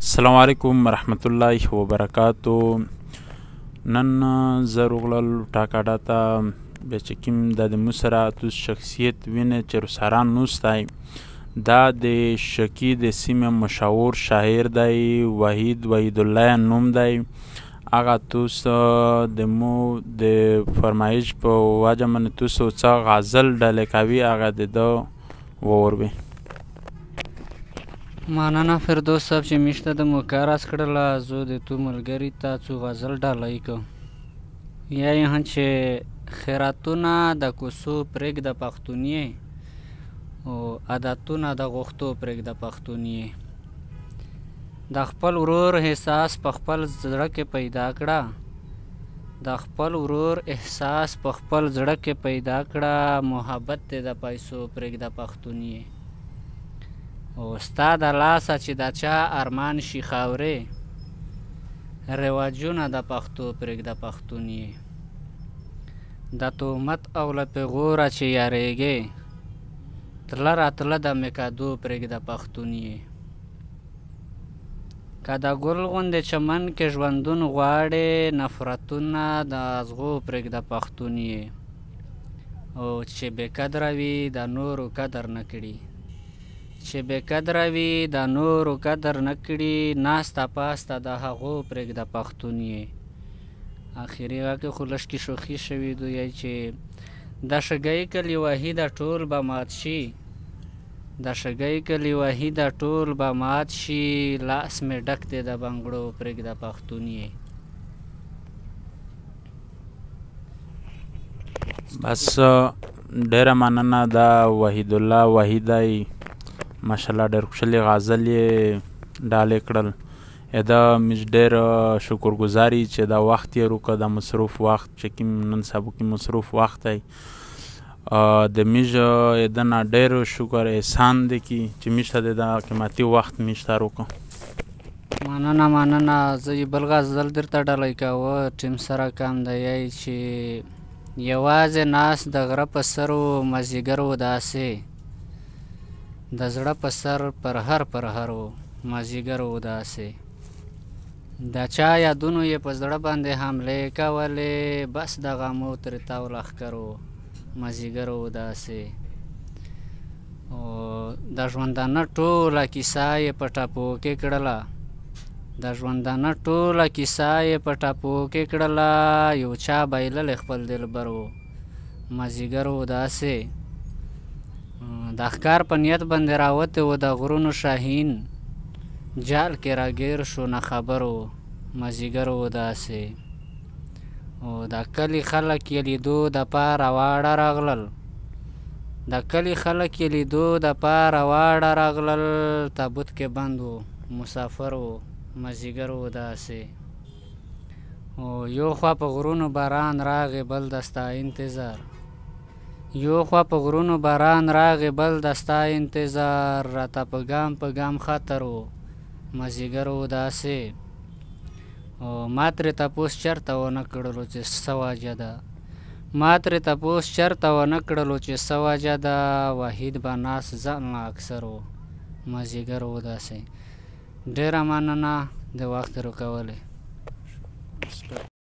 السلام علیکم ورحمت الله وبرکاتو. نن زه روغلل ټاکاډا ته بیا چې کوم د مو سره توس شخصیت وینه چې روساران نوستای دا د شکی د سیمه مشهور شاعر دی وحید الله نوم دی. هغه توس د مو د فرمایش په واجه من توس څه غزل ډلې کوي هغه د ووروي. مننه فردوس صاحب چې میشته د مو کار اس کړله. زه د تو ملګري ته څو غزل ډالۍ کوم یا یې چې خیراتونه د کوڅو پرېږده پښتونیې او عادتونه د غوښتو پرېږده پښتونیې. د خپل ورور احساس په خپل زړه کې پیدا کړه، د خپل ورور احساس په خپل زړه کې پیدا کړه، محبت دې د پیسو پرېږده پښتونیې. او ستا د لاسه چې د چا ارمان شي خاورې، رواجونه د پښتو پرېږده پښتونیې. د تهمت او له پیغوره چې یاریږې، تله راتله د میکادو پرېږده پښتونیې. که د ګل غوندې چمن کې ژوندون غواړې، نفرتونه د ازغو پرېږده پښتونیې. او چې بې قدره وي د نورو قدر نه کړي، چې بې قدره وي د نورو قدر نه کړي، ناسته پاسته د هغو پرېږده پښتونیې. اخري غږ کې خو لږ کې شوخي شوي دوی چې د شګۍ کلي وحیده ټول به مات شي، د شګۍ کلي وحیده ټول به مات شي، لاس مې ډک دی د بنګړو پرېږده پښتونیې. بس ډیره مننه. دا وحید الله وحیدی ماشاءالله ډېر خوشحالي غزل یې ډالۍ کړل. دا موږ ډېر شکرګزاري چې دا وخت یې وکړ، د مصروف وخت چې کوم نن سبا کې مصروف وخت دی د موږ د نه ډېر شکر احسان دی چې موږ ته د قیمتي وخت موږ ته وکړ. مننه. زه یې بل غزل درته ډالۍ کوه ټیم سره کم دی چې یوازې ناست د غره په سر و مازدیګر و داسې، د زړه په سر پرهر و مازدیګر و داسې، د چا یادونو یې په زړه باندې حملې کولې، بس د غمو ترې تاو لښکر و مازدیګر و داسې. او د ژوندانه ټوله کیسه یې په ټاپو کې کړله، د ژوندانه ټوله کیسه یې په ټاپو کې کړله، یو چا بایللی خپل دلبر و مازدیګر و داسې. د ښکار په نیت باندې راوتی و د غرونو شاهین، جال کې راګیر شو نه خبر و مازدیګر و داسې. او د کلي خلک یې لیدو دپاره واړه راغلل، د کلي خلک یې لیدو دپاره واړه راغلل، تابوت کې بند و مسافر و مازدیګر و داسې. او یو خوا په غرونو باران راغی بل د ستا انتظار، یو خوا په غرونو باران راغی بل د ستا انتظار، راته په ګام خطر و مازدیګر و داسې. او ما ترې تپوس چېرته ونه کړلو چې څه وجه ده، ما ترې تپوس چېرته ونه کړلو چې څه وجه ده، وحید به ناست ځان له اکثر و مازدیګر و داسې. ډېره مننه د وخت راکولې.